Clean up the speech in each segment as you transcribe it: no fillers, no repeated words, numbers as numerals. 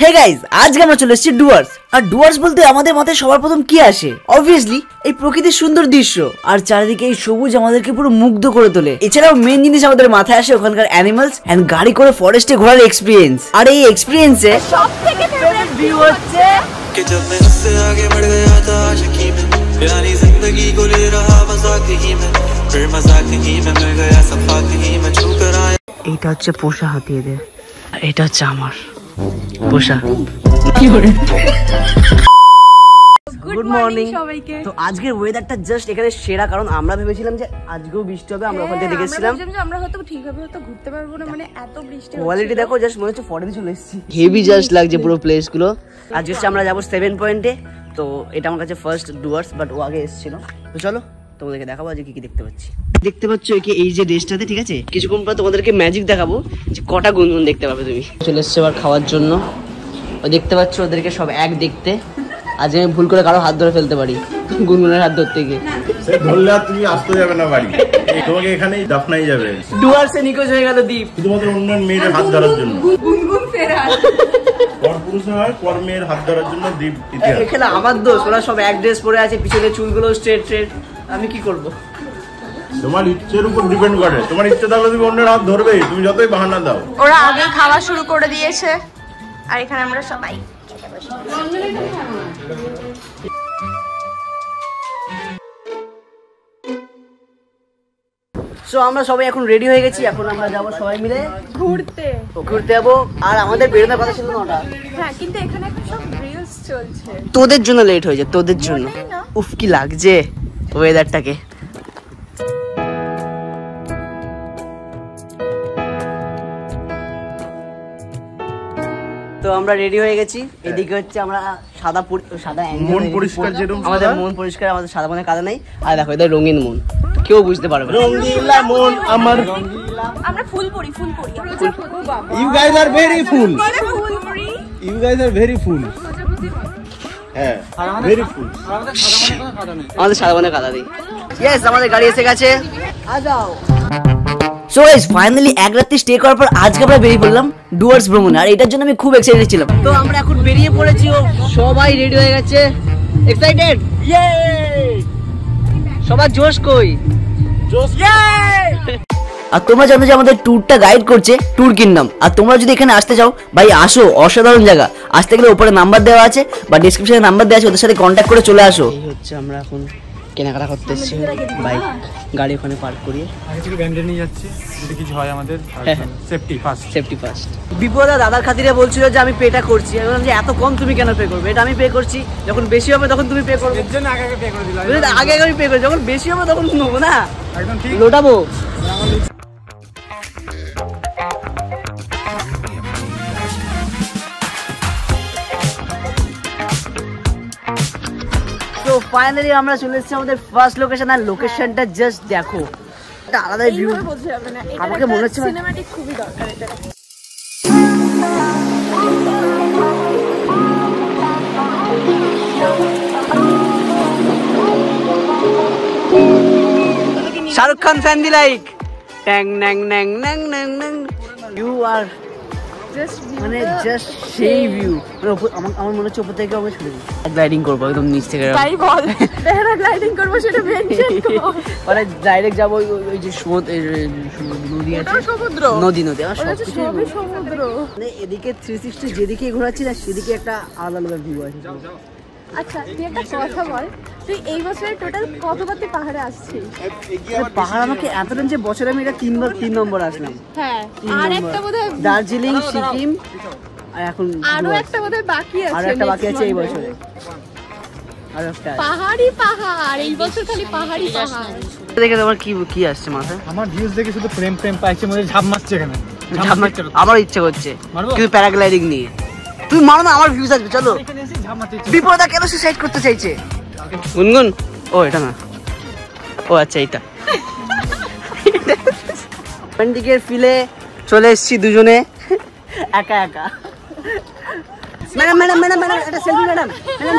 Hey guys, আজকে আমরা চলে এসেছি ডুয়ার্স। আর ডুয়ার্স বলতে আমাদের মাথায় সবার প্রথম কি আসে? অবভিয়াসলি এই প্রকৃতির সুন্দর দৃশ্য আর চারিদিকে এই সবুজ আমাদেরকে পুরো মুগ্ধ করে তোলে। এছাড়াও মেন জিনিস আমাদের মাথায় আসে ওখানকার অ্যানিমালস এন্ড গাড়ি করে ফরেস্টে ঘোরার এক্সপিরিয়েন্স। আর এই এক্সপিরিয়েন্সে সবথেকে ফেভারিট ভিউ হচ্ছে कि जब मैं उससे आगे बढ़ गया था आशिकी में, यानी जिंदगी को ले रहा मजाक ही में, फिर मजाक ही में मिल गया सफाक ही में छू कर आया। এইটা হচ্ছে পোষা হাতিদের, আর এটা হচ্ছে আমার পোষা। গুড মর্নিং সবাইকে। তো আজকের ওয়েদারটা জাস্ট এখানে সেরা, কারণ আমরা ভেবেছিলাম যে আজকেও বৃষ্টি হবে, আমরা ওখান থেকে দেখেছিলাম আমরা হয়তো ঠিকভাবে হয়তো ঘুরতে পারবো না, মানে এত বৃষ্টি। কোয়ালিটি দেখো, জাস্ট মনে হচ্ছে ফরেনে চলে এসেছি। হেভি জাস্ট লাগছে পুরো প্লেস গুলো। আজকে আমরা যাবো 7 পয়েন্টে, তো এটা আমার কাছে ফার্স্ট ডুয়ার্স, বাট ও আগে এসেছিল। তো চলো তোমাদেরকে দেখাবো আজকে কি কি দেখতে পাচ্ছি। দেখতে পাচ্ছ এই যে ড্রেসটাতে, ঠিক আছে, কিছুক্ষণ পর তোমাদেরকে ম্যাজিক দেখাবো যে কটা গুনগুন দেখতে পাবে তুমি। চলে এসছে আবার খাওয়ার জন্য। ও দেখতে পাচ্ছ ওদেরকে সব এক দেখতে। আজ আমি ভুল করে কারো হাত ধরে ফেলতে পারি, গুনগুনের হাত ধরতে গিয়ে। সে ধরলে আর তুমি আসতে যাবে না বাড়ি, তোমাকে এখানেই দাফনাই যাবে। ডুয়ার্সে নিখোঁজ হয়ে গেল দ্বীপ শুধুমাত্র অন্য মেয়ের হাত ধরার জন্য। গুনগুন ফেরার পরপুরুষ হয়, পরমেয়ের হাত ধরার জন্য দ্বীপ ইতিহাস। এখানে আমার দোষ, ওরা সব এক ড্রেস পরে আছে, পিছনে চুলগুলো স্ট্রেট স্ট্রেট। আমি কি করব? তোমার ইচ্ছের উপর ডিপেন্ড করে। তোমার ইচ্ছে থাকলে তুমি অন্যের হাত ধরবে, তুমি যতই বাহানা দাও। ওরা আগে খাওয়া শুরু করে দিয়েছে, আর এখানে আমরা সবাই সো আমরা সবাই এখন রেডি হয়ে গেছি। এখন আমরা যাবো সবাই মিলে ঘুরতে যাবো। আর আমাদের বেরোনোর কথা ছিল 9টা। হ্যাঁ, কিন্তু এখানে এখন সব রিলস চলছে। তোদের জন্য লেট হয়েছে, তোদের জন্য। উফ কি লাগছে ওয়েদারটাকে। তো আমরা রেডি হয়ে গেছি। এদিকে হচ্ছে আমরা সাদা মন পরিষ্কার, যেরকম আমাদের মন পরিষ্কার, আমাদের সাদা মনে কাদা নাই। আর দেখো এদের রঙিন মন, কেউ বুঝতে পারবে না। রঙিলা মন আমার, আমরা ফুল পরি। You guys are very fool, you guys are very fool. হ্যাঁ, ভেরি ফুল। আমাদের সাদা মনে কাদা নেই। ইয়েস, আমাদের গাড়ি এসে গেছে, আ যাও। সো গাইস, ফাইনালি এক রাত্রি স্টে করার পর আজকে আমরা বেরিয়ে পড়লাম ডুয়ার্স ভ্রমণে। আর এটার জন্য আমি খুব এক্সাইটেড ছিলাম। তো আমরা এখন বেরিয়ে পড়েছি, সবাই রেডি হয়ে গেছে। এক্সাইটেড? ইয়ে! সবার জোশ কই? জোশ! আর তোমরা জানো যে আমাদের ট্যুরটা গাইড করছে ট্যুর কিংডম। আর তোমরা যদি এখানে আসতে চাও ভাই, আসো, অসাধারণ জায়গা। আসতে গেলে উপরে নাম্বার দেওয়া আছে বা ডেসক্রিপশনে নাম্বার দেওয়া আছে, ওদের সাথে কন্ট্যাক্ট করে চলে আসো। এই হচ্ছে আমরা এখন কেনাকাটা করতে এসেছি, বাইক গাড়ি ওখানে পার্ক করিয়ে আগে থেকে ব্যান্ডে নিয়ে যাচ্ছি, যদি কিছু হয় আমাদের সেফটি ফার্স্ট। বিপদা দাদার খাতিরে বলছিল যে আমি পেটা করছি। আমি বললাম যে এত কম তুমি কেন পে করবে? এটা আমি পে করছি, যখন বেশি হবে তখন তুমি পে করবে। এর জন্য আগে পে করে দিলাম। আগে আমি পে করি, যখন বেশি হবে তখন নেবো না, একদম ঠিক লোটাবো। তো ফাইনালি আমরা চলে এসেছি আমাদের ফার্স্ট লোকেশন। আর লোকেশনটা জাস্ট দেখো, একটা আলাদা ভিউ। আমাকে মনে হচ্ছে সিনেম্যাটিক খুবই দরকার এটা। Shahrukh Khan fan the like ট্যাং ন্যাং ন্যাং ন্যাং ন্যাং ন্যাং। ইউ আর মানে জাস্ট সেই ভিউ। আমার মনে হচ্ছে উপর থেকে আমি ছুটে গ্লাইডিং করবো একদম নিচ থেকে। তাই বল, প্যারাগ্লাইডিং করবো সেটা মেনশন কর। মানে ডাইরেক্ট যাবো ওই যে নদী আছে, নদী আমার সবই সমুদ্র। মানে এদিকে 360 যেদিকে ঘোরাচ্ছি না সেদিকে একটা আলাদা ভিউ আছে। আচ্ছা, তুই একটা কথা বল, তুই এই বছরে টোটাল কতবার তুই পাহাড়ে আসছিস? পাহাড় আমাকে এতদিন যে বছরে আমি এটা 3 নম্বর আসলাম। হ্যাঁ, আর একটা বোধহয় দার্জিলিং, সিকিম, আর এখন আরো একটা বোধহয় বাকি আছে। আর একটা বাকি আছে এই বছরে, আর একটা পাহাড়। এই বছর খালি পাহাড়। দেখে তোমার কি আসছে মাথায়? আমার ভিউজ দেখে শুধু প্রেম পাইছে, মনে ঝাপ মারছে এখানে। আমার ইচ্ছে করছে কিন্তু প্যারাগ্লাইডিং নিয়ে। তুই মারো না, আমার ভিউজ আসবে। চলো। বিপদা কেন সুসাইড করতে চাইছে? গুনগুন, ও এটা না, ও আচ্ছা এটা। দিকের ফিলে চলে এসেছি দুজনে একা। ম্যাডাম একটা সেলফি। ম্যাডাম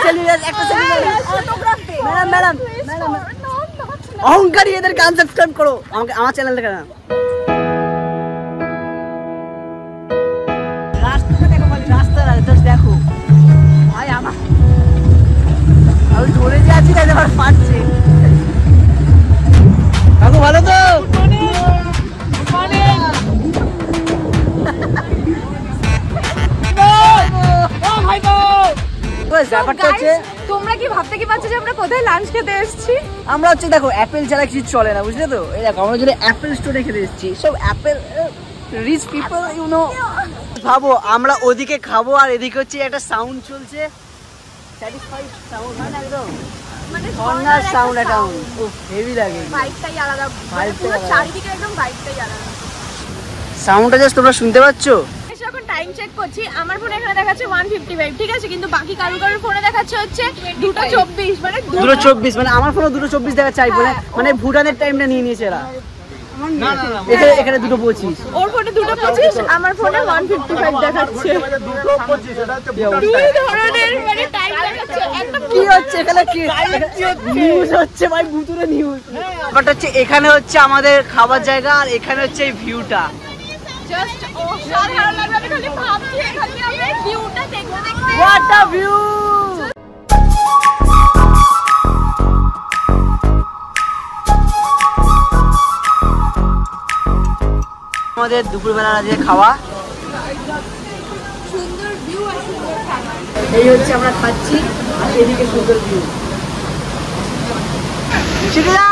সেলফি, একটা সেলফি। ম্যাডাম অহংকারী, এদেরকে আনসাবস্ক্রাইব করো, আমাকে আমার চ্যানেলটা কেন। রাস্তাটা দেখো, রাস্তা ব্যাপারটা হচ্ছে তোমরা কি ভাবতে কি পারছো যে আমরা কোথায় লাঞ্চ খেতে এসেছি? আমরা হচ্ছে দেখো অ্যাপেল ছাড়া কিছু চলে না, বুঝলে তো? এই দেখো আমরা যদি অ্যাপেল স্টোরে খেতে এসেছি, সব apple rich people you know. ভাবো আমরা ওদিকে খাবো আর এদিকে হচ্ছে একটা সাউন্ড চলছে, স্যাটিসফাইড সাউন্ড, মানে একদম মানে কর্নার সাউন্ড অ্যাকাউন্ট। উফ হেভি লাগে, ভাইবটাই আলাদা, পুরো চারিদিকে একদম ভাইবটাই আলাদা। সাউন্ডটা জাস্ট তোমরা শুনতে পাচ্ছো? এসে এখন টাইম চেক করছি, আমার ফোনে এখানে দেখাচ্ছে 1:55, ঠিক আছে, কিন্তু বাকি কারোর ফোনে দেখাচ্ছে হচ্ছে 2:24, মানে 2:24, মানে আমার ফোনে 2:24 দেখা চাই বলে, মানে ভুটানের টাইমটা নিয়ে নিয়েছে এরা। এখানে 2:25, ওর ফোনে 2:25, আমার ফোনে 1:55 দেখাচ্ছে। দুই ধরনের মানে টাইম দেখাচ্ছে। একটা কি হচ্ছে এখানে? কি নিউজ হচ্ছে ভাই, ভুতুরে নিউজ। ব্যাপারটা হচ্ছে এখানে হচ্ছে আমাদের খাবার জায়গা আর এখানে হচ্ছে এই ভিউটা। জাস্ট অসাধারণ লাগবে, আমি খালি ভাবছি এখানে আমরা ভিউটা দেখতে দেখতে। What a view! আমাদের দুপুরবেলা আজকে খাওয়া, সুন্দর ভিউ আর সুন্দর খাবার। এই হচ্ছে আমরা খাচ্ছি আর এদিকে সুন্দর ভিউ। শিখলা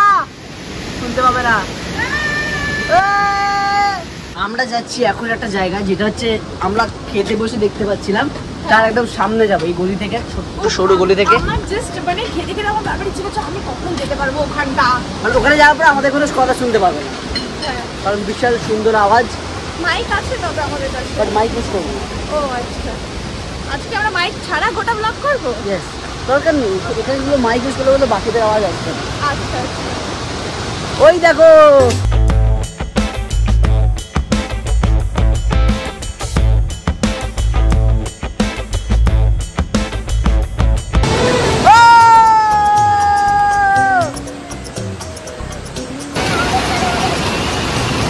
শুনতে পাবে না। আমরা যাচ্ছি এখন একটা জায়গা যেটা হচ্ছে আমরা খেতে বসে দেখতে পাচ্ছিলাম, তার একদম সামনে যাবো, এই গলি থেকে, ছোট্ট সরু গলি থেকে। আমার জাস্ট মানে খেতে খেতে আমার বাবার ইচ্ছে করছে আমি কখন যেতে পারবো ওখানটা। মানে ওখানে যাওয়ার পর আমাদের কোনো কথা শুনতে পাবে না, কারণ বিশাল সুন্দর আওয়াজ। মাইক আছে তবে আমাদের কাছে, বাট মাইক ইউজ করবো। ও আচ্ছা, আজকে আমরা মাইক ছাড়া গোটা ব্লগ করবো। ইয়েস, দরকার নেই এখানে গুলো মাইক ইউজ করলে বলে বাকিদের আওয়াজ আসছে না। আচ্ছা আচ্ছা, ওই দেখো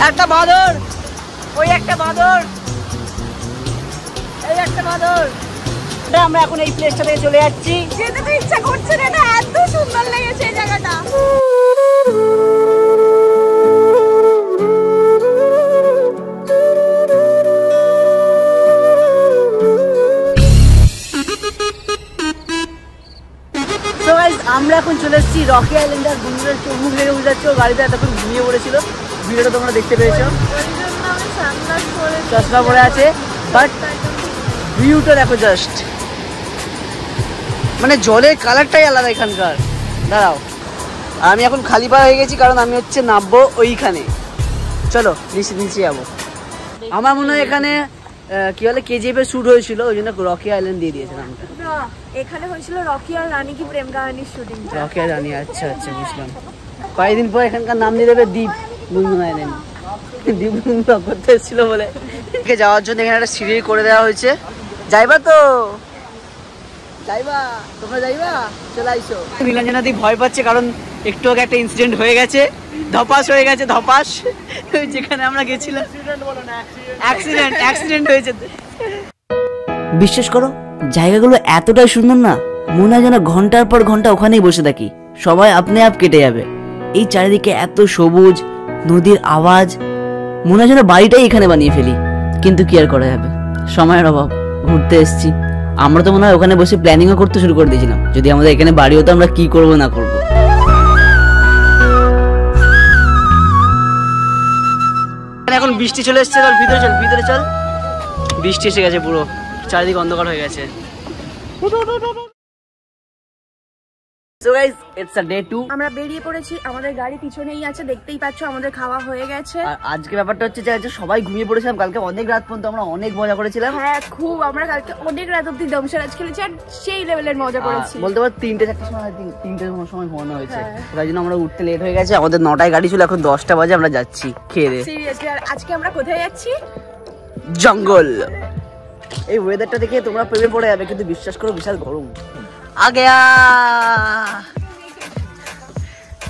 একটা বাঁদর, ওই একটা বাঁদর, এই একটা বাঁদর। আমরা এখন এই প্লেসটা থেকে চলে যাচ্ছি। যেতে তো ইচ্ছা করছে না, এটা এত সুন্দর লেগেছে এই জায়গাটা। So guys, আমরা এখন চলে এসেছি রকি আইল্যান্ড। আর বন্ধুরা চোখ মুখ লেগে বুঝে যাচ্ছে, গাড়িতে এতক্ষণ ঘুমিয়ে পড়েছিল, ভিডিওটা তোমরা দেখতে পেয়েছো। চশমা পরে আছে, বাট ভিউটা দেখো জাস্ট, মানে জলের কালারটাই আলাদা এখানকার। দাঁড়াও, আমি এখন খালি পা হয়ে গেছি কারণ আমি হচ্ছে নামবো ওইখানে। চলো নিচে নিচে যাবো। আমার মনে হয় এখানে কি বলে কেজিএফ এর শুট হয়েছিল, ওই জন্য রকি আইল্যান্ড দিয়ে দিয়েছে নামটা। এখানে হয়েছিল রকি আর রানী কি প্রেম কাহিনীর শুটিং। রকি আর রানী, আচ্ছা আচ্ছা বুঝলাম। কয়েকদিন পর এখানকার নাম দিয়ে দেবে দ্বীপ গুনগুন আইল্যান্ড। দ্বীপ গুনগুন করতে এসেছিল বলে যাওয়ার জন্য এখানে একটা সিঁড়ি করে দেওয়া হয়েছে। যাইবা তো? যাইবা? তোমরা যাইবা? চলে আইসো। নীলাঞ্জনাদি ভয় পাচ্ছে কারণ একটু আগে একটা ইনসিডেন্ট হয়ে গেছে, ধপাস হয়ে গেছে, ধপাস যেখানে আমরা গেছিলাম। অ্যাক্সিডেন্ট হয়েছে। বিশ্বাস করো জায়গাগুলো এতটাই সুন্দর না, মনে হয় যেন ঘন্টার পর ঘন্টা ওখানেই বসে থাকি, সবাই আপনি আপ কেটে যাবে। এই চারিদিকে এত সবুজ, নদীর আওয়াজ, মনে হয় যেন বাড়িটাই এখানে বানিয়ে ফেলি। কিন্তু কি আর করা যাবে, সময়ের অভাব। ঘুরতে এসেছি, আমরা তো মনে হয় ওখানে বসে প্ল্যানিংও করতে শুরু করে দিয়েছিলাম, যদি আমাদের এখানে বাড়ি হতো আমরা কি করবো না করবো। এখন বৃষ্টি চলে এসছে, চল ভিতরে চল, ভিতরে চল। বৃষ্টি এসে গেছে, পুরো চারিদিকে অন্ধকার হয়ে গেছে। So guys, it's a day 2. আমরা বেরিয়ে পড়েছি, আমাদের গাড়ি পিছনেই আছে, দেখতেই পাচ্ছ আমাদের খাওয়া হয়ে গেছে। আর আজকে ব্যাপারটা হচ্ছে যে সবাই ঘুমিয়ে পড়েছিলাম, কালকে অনেক রাত পর্যন্ত আমরা অনেক মজা করেছিলাম। হ্যাঁ খুব, আমরা কালকে অনেক রাত অব্দি দমসরাজ খেলেছি আর সেই লেভেলের মজা করেছি। বলতে পারো 3-4টার সময়, 3টের সময় ঘুমানো হয়েছে, তাই জন্য আমরা উঠতে লেট হয়ে গেছে। আমাদের 9টায় গাড়ি ছিল, এখন 10টা বাজে, আমরা যাচ্ছি খেয়ে দিয়ে। সিরিয়াসলি, আর আজকে আমরা কোথায় যাচ্ছি? জঙ্গল। এই ওয়েদারটা দেখে তোমরা প্রেমে পড়ে যাবে, কিন্তু বিশ্বাস করো বিশাল গরম। আগেয়া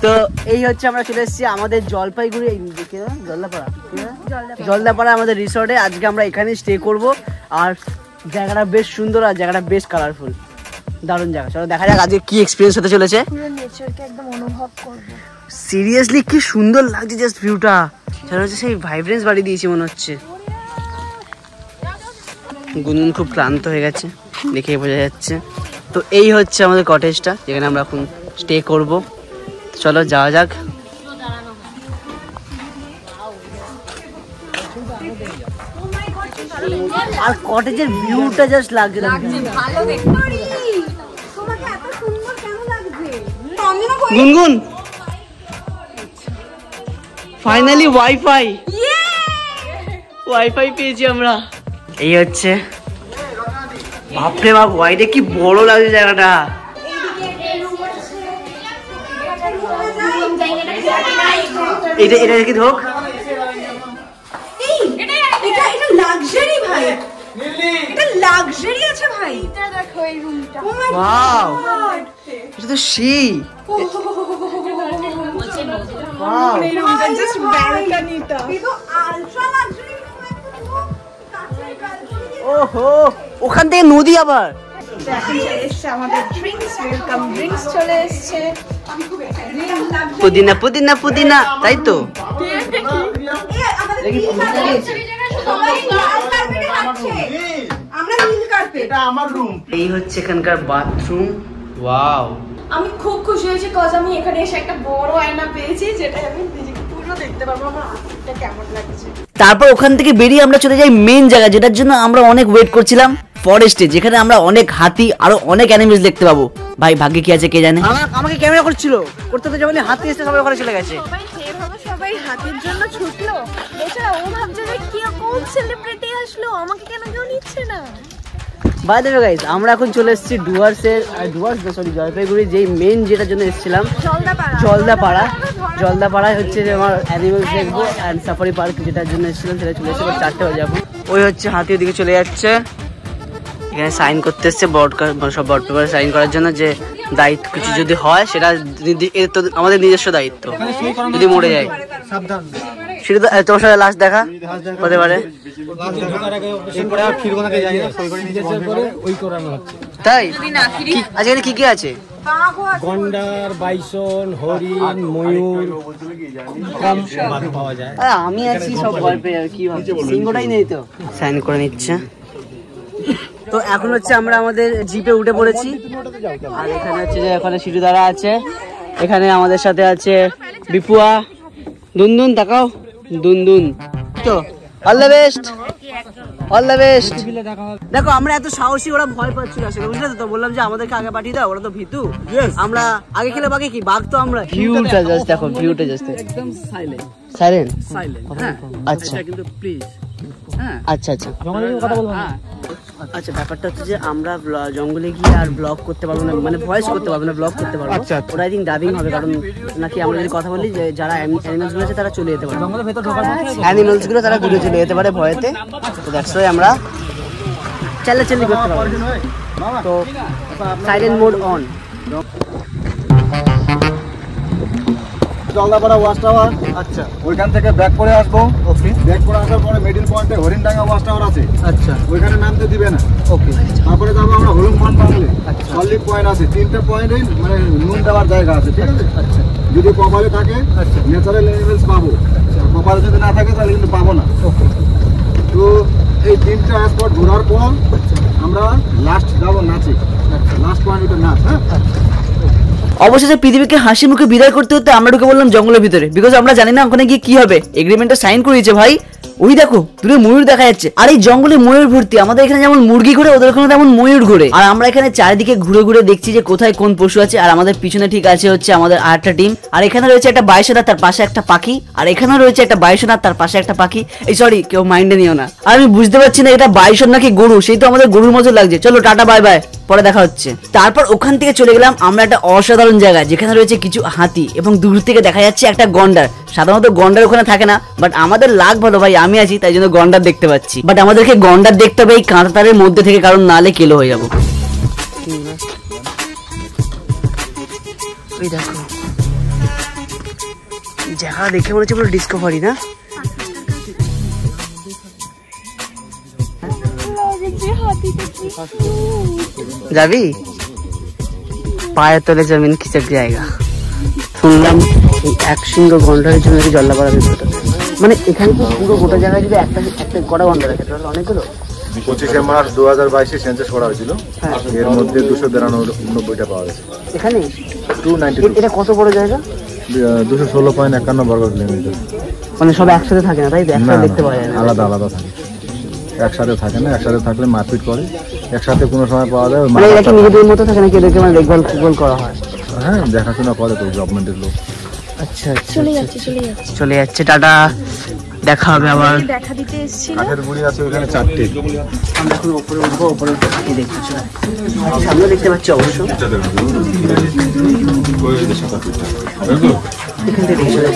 তো এই হচ্ছে আমরা চলে এসেছি আমাদের জলপাইগুড়ি, জলদাপাড়া আমাদের রিসর্টে। আজকে আমরা এখানেই স্টে করব, আর জায়গাটা বেশ সুন্দর আর জায়গাটা বেশ কালারফুল, দারুণ জায়গা। চলো দেখা যাক আজকে কি এক্সপিরিয়েন্স হতে চলেছে। পুরো নেচারকে একদম অনুভব করব। সিরিয়াসলি কি সুন্দর লাগছে জাস্ট ভিউটা, সেটা হচ্ছে সেই ভাইব্রেন্স বাড়ি দিয়েছি মনে হচ্ছে। গুনগুন খুব ক্লান্ত হয়ে গেছে, দেখে বোঝা যাচ্ছে। তো এই হচ্ছে আমাদের কটেজটা, যেখানে আমরা এখন স্টে করব। চলো যাওয়া যাক। আর কটেজের ভিউটা জাস্ট লাগছে ভালো দেখতে। তোমাকে এত সুন্দর কেন লাগছে? গুনগুন ফাইনালি ওয়াইফাই পেয়েছি আমরা। এই হচ্ছে, বাপরে বাপ, ওয়াইডে কি বড় লাগছে জায়গাটা। এটা দেখি ধোক, এটা লাক্সারি ভাই, এটা লাক্সারি আছে ভাই। এটা দেখো এই রুমটা, ওয়াও এটা তো সেই, ওয়াও এই রুমটা জাস্ট ব্যালকনিটা, এটা আলট্রা লাক্সারি রুম একদম কাছের ব্যালকনি। ওহো, ওখান থেকে নদী আবার। এখন চলে এসছে আমাদের ড্রিঙ্কস, ওয়েলকাম ড্রিঙ্কস চলে এসছে। পুদিনা পুদিনা পুদিনা, তাই তো। এই হচ্ছে এখানকার বাথরুম। ওয়াও, আমি খুব খুশি হয়েছি কজ আমি এখানে এসে একটা বড় আয়না পেয়েছি, যেটা আমি নিজেকে পুরো দেখতে পারবো আমার হাতটা কেমন লাগছে। তারপর ওখান থেকে বেরিয়ে আমরা চলে যাই মেন জায়গা, যেটার জন্য আমরা অনেক ওয়েট করছিলাম, ফরেস্টে, যেখানে আমরা অনেক হাতি আরো অনেক অ্যানিমেলস দেখতে পাবো। ভাই ভাগ্যে কি আছে কে জানে। আমাকে ক্যামেরা করছিল, করতে তো যেমন হাতি এসে সবাই ওখানে চলে গেছে। সবাই হাতির জন্য ছুটলো, এছাড়া ও ভাবছে যে কি কোন সেলিব্রিটি আসলো, আমাকে কেন কেউ নিচ্ছে না। বাই দ্য ওয়ে গাইস, আমরা এখন চলে এসেছি জলপাইগুড়ি, যেই মেন যেটার জন্য এসেছিলাম, জলদাপাড়ায় হচ্ছে যে আমার অ্যানিমেলস দেখবো অ্যান্ড সাফারি পার্ক, যেটার জন্য এসেছিলাম সেটা চলে এসেছে। 4টে বাজে এখন। ওই হচ্ছে হাতি ওদিকে চলে যাচ্ছে, এখানে সাইন করতে এসছে, সব বট পেপারে সাইন করার জন্য, যে দায়িত্ব কিছু যদি হয় সেটা আমাদের নিজস্ব দায়িত্ব, যদি মরে যায়। সেটা তোমার সাথে লাস্ট দেখা হতে পারে, তাই? আজকে কি কি আছে? গন্ডার, বাইসন, হরিণ, ময়ূর, কম পাওয়া যায়। আমি আছি সব গল্পে, আর কি ভাবছি সিংহটাই নেই তো। সাইন করে নিচ্ছে। তো এখন হচ্ছে আমরা আমাদের জিপে উঠে পড়েছি, আর এখানে হচ্ছে যে এখানে সিটুদারা আছে, এখানে আমাদের সাথে আছে বিপুয়া, দুনদুন, তাকাও দুনদুন। তো all the best, all the best. দেখো আমরা এত সাহসী, ওরা ভয় পাচ্ছিল আসলে, বুঝলে তো? বললাম যে আমাদেরকে আগে পাঠিয়ে দাও, ওরা তো ভীতু। আমরা আগে খেলে বাকি কি বাঘ, তো আমরা ভিউটা জাস্ট দেখো, ভিউটা জাস্ট একদম সাইলেন্ট সাইলেন্ট। আচ্ছা কিন্তু প্লিজ, আচ্ছা আচ্ছা কথা বলবো। আচ্ছা, ব্যাপারটা হচ্ছে যে আমরা জঙ্গলে গিয়ে আর ব্লগ করতে পারবো না, মানে ভয়েস করতে পারবো না, ব্লগ করতে পারবো। ওরা আই থিঙ্ক ডাবিং হবে, কারণ নাকি আমরা যদি কথা বলি যে যারা অ্যানিমেলস গুলো আছে তারা চলে যেতে পারে, অ্যানিমেলস গুলো তারা দূরে চলে যেতে পারে ভয়েতে। তো দ্যাটস ওয়াই আমরা চালাচালি করতে পারবো। তো silent mode on. Jaldapara watch tower, আচ্ছা, ওইখান থেকে ব্যাক করে আসবো। ওকে, ব্যাক করে আসার পরে মিডল পয়েন্টে হরিণডাঙ্গা ওয়াচ টাওয়ার আছে, আচ্ছা, ওইখানে নামতে দিবে না। ওকে, তারপরে যাবো আমরা হলুমান বাংলে, সলিড পয়েন্ট আছে, 3টে পয়েন্টে মানে নুন দেওয়ার জায়গা আছে, ঠিক আছে? আচ্ছা, যদি কপালে থাকে ন্যাচারাল অ্যানিমেলস পাবো, কপালে যদি না থাকে তাহলে কিন্তু পাবো না। ওকে, তো এই 3টে স্পট ঘোরার পর আমরা লাস্ট যাবো নাচে, লাস্ট পয়েন্ট ওটা নাচ। হ্যাঁ, অবশেষে পৃথিবীকে হাসি মুখে বিদায় করতে হতে আমরা ঢুকে বললাম জঙ্গলের ভিতরে, বিকজ আমরা জানি না ওখানে গিয়ে কি হবে। এগ্রিমেন্টটা সাইন করেছে ভাই, ওই দেখো দূরে ময়ূর দেখা যাচ্ছে, আর এই জঙ্গলে ময়ূর ভর্তি। আমাদের এখানে যেমন মুরগি ঘুরে, ওদের ওখানে তেমন ময়ূর ঘুরে। আর আমরা এখানে চারিদিকে ঘুরে ঘুরে দেখছি যে কোথায় কোন পশু আছে। আর আমাদের পিছনে ঠিক আছে হচ্ছে আমাদের আরেকটা টিম, আর এখানে রয়েছে একটা বাইসন আর তার পাশে একটা পাখি, আর এখানে রয়েছে একটা বাইসন আর তার পাশে একটা পাখি। এই সরি, কেউ মাইন্ডে নিও না। আর আমি বুঝতে পারছি না এটা বাইসন নাকি গরু, সেই তো আমাদের গরুর মতো লাগছে। চলো টাটা বাই বাই, পরে দেখা হচ্ছে। তারপর ওখান থেকে চলে গেলাম আমরা একটা অসাধারণ জায়গা, যেখানে রয়েছে কিছু হাতি এবং দূর থেকে দেখা যাচ্ছে একটা গন্ডার। সাধারণত গন্ডার ওখানে থাকে না, বাট আমাদের লাগ ভালো ভাই, আমি আছি তাই জন্য গন্ডার দেখতে পাচ্ছি। বাট আমাদেরকে গন্ডার দেখতে হবে এই কাঁটাতারের মধ্যে থেকে, কারণ নালে কেলো হয়ে যাবো। ওই দেখো জায়গা দেখে মনে হচ্ছে পুরো ডিসকভারি না? যাবি? পায়ের তলে জমিন খিচক জায়গা। শুনলাম এই এক সিংহ গন্ডারের জন্য জল্লাপাড়া বিপদ, মানে এখানে তো পুরো গোটা জায়গায় যদি একটা কটা গন্ডার আছে তাহলে অনেকগুলো। 25 মার্চ 2022 সেন্সাস করা হয়েছিল, এর মধ্যে 292টা পাওয়া গেছে এখানে। 292। এটা কত বড় জায়গা? 216.51 বর্গ কিলোমিটার। মানে সব একসাথে থাকে না, তাই তো? একসাথে দেখতে পাওয়া যায় না, আলাদা আলাদা থাকে, একসাথে থাকে না। একসাথে থাকলে মারপিট করে, একসাথে কোনো সময় পাওয়া যায়। মানে এরা কি নিজেদের মতো থাকে নাকি এদেরকে মানে দেখভাল করা হয়? হ্যাঁ, দেখাশোনা করে তো গভর্নমেন্টের লোক। আচ্ছা আচ্ছা, চলে যাচ্ছে। টাটা, দেখা হবে আবার। দেখা দিতে এসেছিল। কাঠের গুড়ি আছে ওখানে 4টে। আমরা এখন উপরে উঠবো, উপরে হাতি দেখতে চলে। সামনে দেখতে পাচ্ছি অবশ্য, এখান থেকে দেখে চলে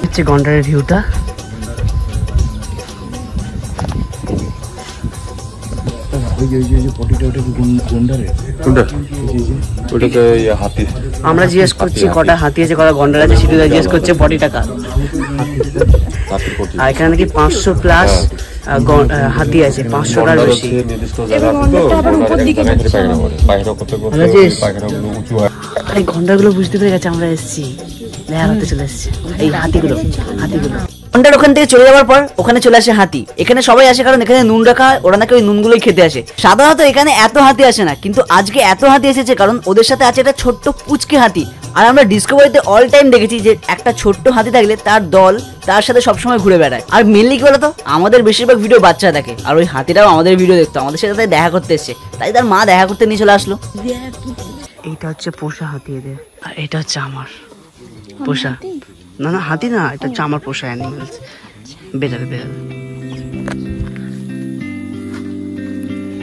হচ্ছে গন্ডারের ভিউটা। আমরা জিজ্ঞেস করছি কটা হাতি আছে, কটা গন্ডার আছে, সেটা জিজ্ঞেস করছে 40 টাকা। আর এখানে নাকি 500 প্লাস হাতি আছে, 500টার বেশি। এই গন্ডারগুলো বুঝতে পেরে গেছে আমরা এসেছি, হাতে চলে এসেছে এই হাতিগুলো। গন্ডার ওখান থেকে চলে যাওয়ার পর ওখানে চলে আসে হাতি। এখানে সবাই আসে কারণ এখানে নুন রাখা হয়, ওরা নাকি ওই নুনগুলোই খেতে আসে। সাধারণত এখানে এত হাতি আসে না, কিন্তু আজকে এত হাতি এসেছে কারণ ওদের সাথে আছে একটা ছোট্ট পুচকে হাতি। আর আমরা ডিসকভারিতে অল টাইম দেখেছি যে একটা ছোট্ট হাতি থাকলে তার দল তার সাথে সবসময় ঘুরে বেড়ায়। আর মেনলি কি বলতো, আমাদের বেশিরভাগ ভিডিও বাচ্চা দেখে, আর ওই হাতিটাও আমাদের ভিডিও দেখতো, আমাদের সাথে তাই দেখা করতে এসছে, তাই তার মা দেখা করতে নিয়ে চলে আসলো। এইটা হচ্ছে পোষা হাতি এদের, আর এটা হচ্ছে আমার পোষা। না না, হাতি না, এটা হচ্ছে আমার পোষা অ্যানিমেলস। বেরাবে।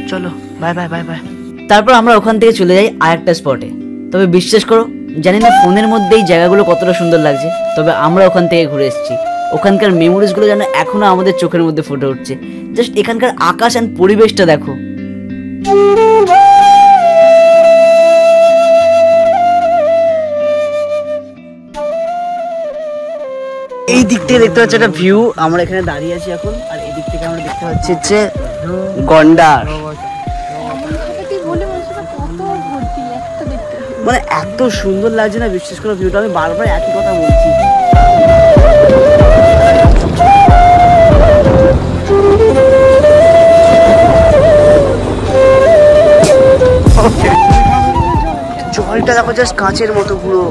চলো, বাই বাই বাই বাই। তারপর আমরা ওখান থেকে চলে যাই আরেকটা স্পটে। তবে বিশ্বাস করো, জানি না ফোনের মধ্যেই জায়গাগুলো কতটা সুন্দর লাগছে, তবে আমরা ওখান থেকে ঘুরে এসেছি। ওখানকার মেমোরিজগুলো যেন এখনো আমাদের চোখের মধ্যে ফুটে উঠছে। জাস্ট এখানকার আকাশ অ্যান্ড পরিবেশটা দেখো। এই দিক থেকে দেখতে পাচ্ছি একটা ভিউ, আমরা এখানে দাঁড়িয়ে আছি এখন, আর এই দিক থেকে আমরা দেখতে পাচ্ছি হচ্ছে গন্ডার। মানে এত সুন্দর লাগছে না, বিশ্বাস করো ভিউটা, আমি বারবার একই কথা বলছি। জলটা দেখো জাস্ট কাঁচের মতো পুরো।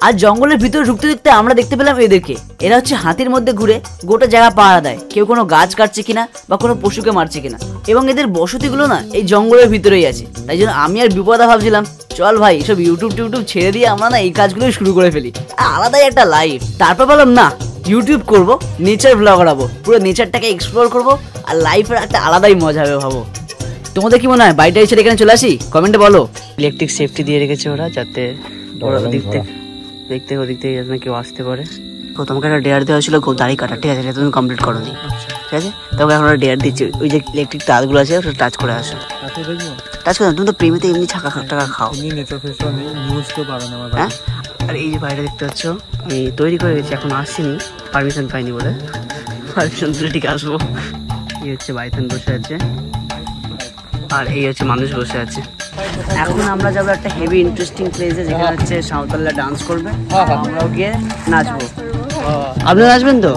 আর জঙ্গলের ভিতরে ঢুকতে ঢুকতে আমরা দেখতে পেলাম এদেরকে। এরা হচ্ছে হাতির মধ্যে ঘুরে গোটা জায়গা পাহারা দেয়, কেউ কোনো গাছ কাটছে কিনা বা কোনো পশুকে মারছে কিনা। এবং এদের বসতিগুলো না এই জঙ্গলের ভিতরেই আছে। তাই জন্য আমি আর বিপদা ভাবছিলাম, চল ভাই এসব ইউটিউব ছেড়ে দিয়ে আমরা না এই কাজগুলোই শুরু করে ফেলি, আলাদাই একটা লাইফ। তারপর বললাম না, ইউটিউব করবো, নেচার ব্লগ বানাবো, পুরো নেচারটাকে এক্সপ্লোর করবো, আর লাইফের একটা আলাদাই মজা হবে ভাবো। তোমাদের কি মনে হয় বাড়িটা ছেড়ে এখানে চলে আসি? কমেন্টে বলো। ইলেকট্রিক সেফটি দিয়ে রেখেছে ওরা, যাতে ওরা ওদিক থেকে যাতে কেউ আসতে পারে। তো তোমাকে একটা ডেয়ার দেওয়া ছিল দাড়ি কাটা, ঠিক আছে, তুমি কমপ্লিট করো নি, ঠিক আছে? তোমাকে এখন ডেয়ার দিচ্ছি, ওই যে ইলেকট্রিক তারগুলো আছে ওটা টাচ করে আসো। টাচ করে, তুমি তো প্রেমিতে এমনি টাকা খাও। হ্যাঁ, আর এই যে বাড়িটা দেখতে পাচ্ছ আমি তৈরি করে গেছি, এখন আসছিনি, পারমিশন পাইনি বলে। পারমিশন দিলে ঠিক আসবো। এই হচ্ছে বাইথান বসে আছে, আর এই হচ্ছে মানুষ বসে আছে। এখন আমরা যাবো একটা হেভি ইন্টারেস্টিং প্লেসে, যেখানে হচ্ছে সাঁওতালরা ডান্স করবে, আমরাও গিয়ে নাচবো। আপনি নাচবেন তো?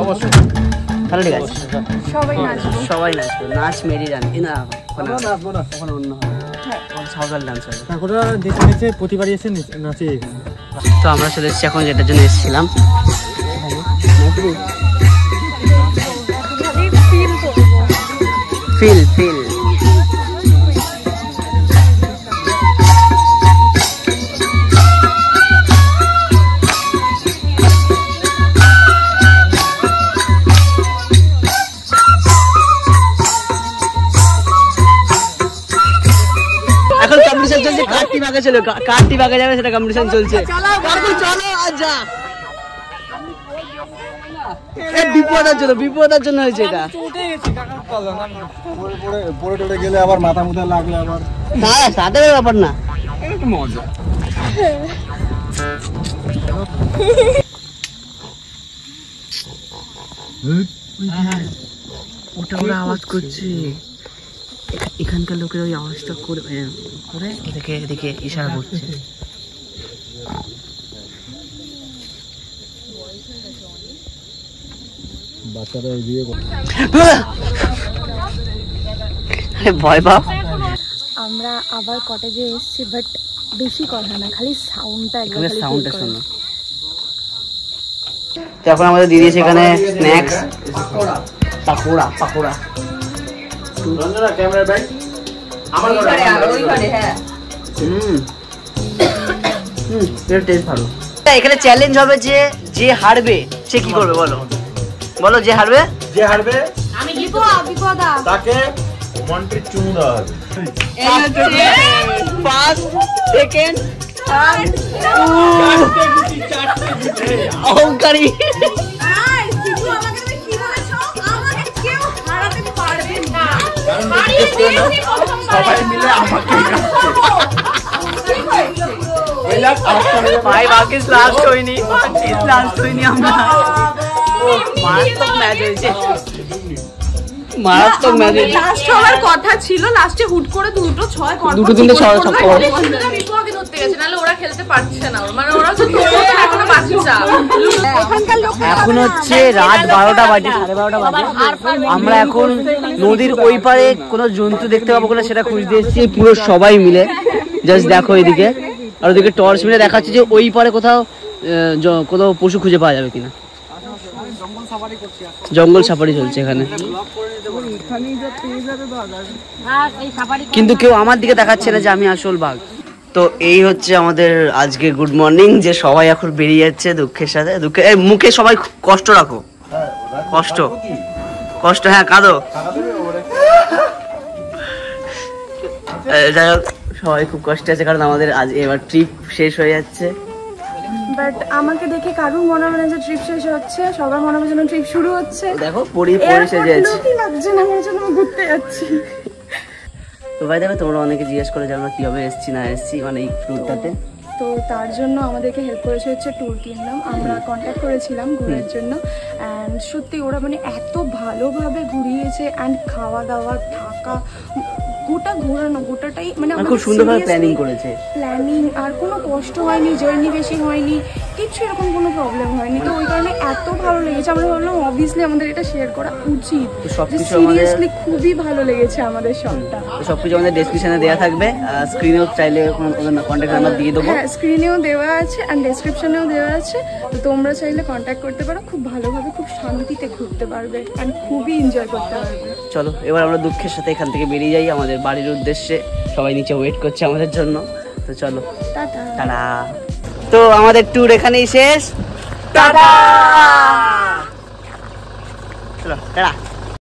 অবশ্যই। তাহলে ঠিক আছে, সবাই নাচবে। নাচ মেরি জানি না, ওখানে অন্য সাঁওতাল ডান্স হবে, প্রতিবারই এসে নাচে। তো আমরা চলে এসেছি এখন যেটার জন্য এসেছিলাম। ফিল এখন কম্পিটিশন চলছে, কাটটি ভাগে চলো, কাটটি ভাগে যাবে সেটা কম্পিটিশন চলছে। চলো আচ্ছা, বিপদার জন্য হয়েছে এটা। পড়ে গেলে আবার মাথা মুথা লাগলে আবার তাদের ব্যাপার না, মজা। ওটা ওরা আওয়াজ করছে, এখানকার লোকের ওই আওয়াজটা করে এদিকে ইশারা করছে। বাচ্চাদের বিয়ে করতে ভয় পাও। আমরা আবার কটেজে এসেছি, বাট বেশি কথা না, খালি সাউন্ডটা একবার খালি সাউন্ডটা feel করো। শোনো। তো এখন আমাদের দিয়ে দিয়েছে এখানে snacks, pakora pakora. Ranjana camera bag আমার এর টেস্ট ভালো। এখানে চ্যালেঞ্জ হবে যে যে হারবে সে কি করবে, বলো বলো। যে হারবে আমি বিপদা তাকে মন্ট্রি চুমু দেওয়া হবে। ফার্স্ট সেকেন্ড অহংকারী। সবাই মিলে আমাকে ভাই বাকিস লাস্ট হয়নি, লাস্ট হয়নি আমরা। মারাত্মক ম্যাচ হয়েছে, মারাত্মক ম্যাচ হয়েছে। লাস্ট হওয়ার কথা ছিল, লাস্টে হুট করে দুটো ছয় দুটো তিনটে ছয় ছক্কা। বিপদে ধরতে গেছে, নাহলে ওরা খেলতে পারছে না, মানে ওরা তো এখনো বাচ্চা। এখানকার লোক এখন হচ্ছে রাত 12টা বাজে, 12:30 বাজে। আমরা এখন নদীর ওই পারে কোনো জন্তু দেখতে পাবো কিনা সেটা খুঁজতে এসেছি পুরো সবাই মিলে। জাস্ট দেখো এদিকে, আর ওদিকে টর্চ মিলে দেখাচ্ছে যে ওই পারে কোথাও কোথাও পশু খুঁজে পাওয়া যাবে কিনা। জঙ্গল সাফারি চলছে এখানে, কিন্তু কেউ আমার দিকে দেখাচ্ছে না যে আমি আসল বাঘ। তো এই হচ্ছে আমাদের আজকে গুড মর্নিং, যে সবাই এখন বেরিয়ে যাচ্ছে দুঃখের সাথে। দুঃখে মুখে সবাই কষ্ট রাখো, কষ্ট কষ্ট, হ্যাঁ কাঁদো। যাই হোক সবাই খুব কষ্টে আছে, কারণ আমাদের আজ এবার ট্রিপ শেষ হয়ে যাচ্ছে। বাট আমাকে দেখে কারুর মনে হয় না যে ট্রিপ শেষ হচ্ছে, সবার মনে হয় যেন ট্রিপ শুরু হচ্ছে। দেখো পরি সেজে আছে। এয়ারপোর্ট লাগছে না, মনে হচ্ছে আমি ঘুরতে যাচ্ছি। তো ভাই দেখো তোমরা অনেকে জিজ্ঞেস করে যে আমরা কিভাবে এসেছি না এসেছি, মানে এই ট্যুরটাতে। তো তার জন্য আমাদেরকে হেল্প করেছে হচ্ছে ট্যুর টিম নাম। আমরা কন্ট্যাক্ট করেছিলাম ঘোরার জন্য, অ্যান্ড সত্যি ওরা মানে এত ভালোভাবে ঘুরিয়েছে, অ্যান্ড খাওয়া দাওয়া থাকা গোটা ঘোরানো গোটাটাই মানে খুব সুন্দরভাবে প্ল্যানিং করেছে। প্ল্যানিং আর কোনো কষ্ট হয়নি, জার্নি বেশি হয়নি, কিছু এরকম কোনো প্রবলেম হয়নি। তো ওই কারণে এত ভালো লেগেছে, আমরা ভাবলাম অবভিয়াসলি আমাদের এটা শেয়ার করা উচিত। সিরিয়াসলি খুবই ভালো লেগেছে আমাদের সবটা। সবকিছু আমাদের ডেসক্রিপশনে দেওয়া থাকবে, স্ক্রিনেও চাইলে কন্ট্যাক্ট নাম্বার দিয়ে দেবো। হ্যাঁ, স্ক্রিনেও দেওয়া আছে অ্যান্ড ডেসক্রিপশনেও দেওয়া আছে। তো তোমরা চাইলে কন্ট্যাক্ট করতে পারো, খুব ভালোভাবে খুব শান্তিতে ঘুরতে পারবে অ্যান্ড খুবই এনজয় করতে পারবে। চলো এবার আমরা দুঃখের সাথে এখান থেকে বেরিয়ে যাই আমাদের বাড়ির উদ্দেশ্যে। সবাই নিচে ওয়েট করছে আমাদের জন্য, তো চলো টাটা। টাটা। তো আমাদের ট্যুর এখানেই শেষ, টাটা। চলো টাটা।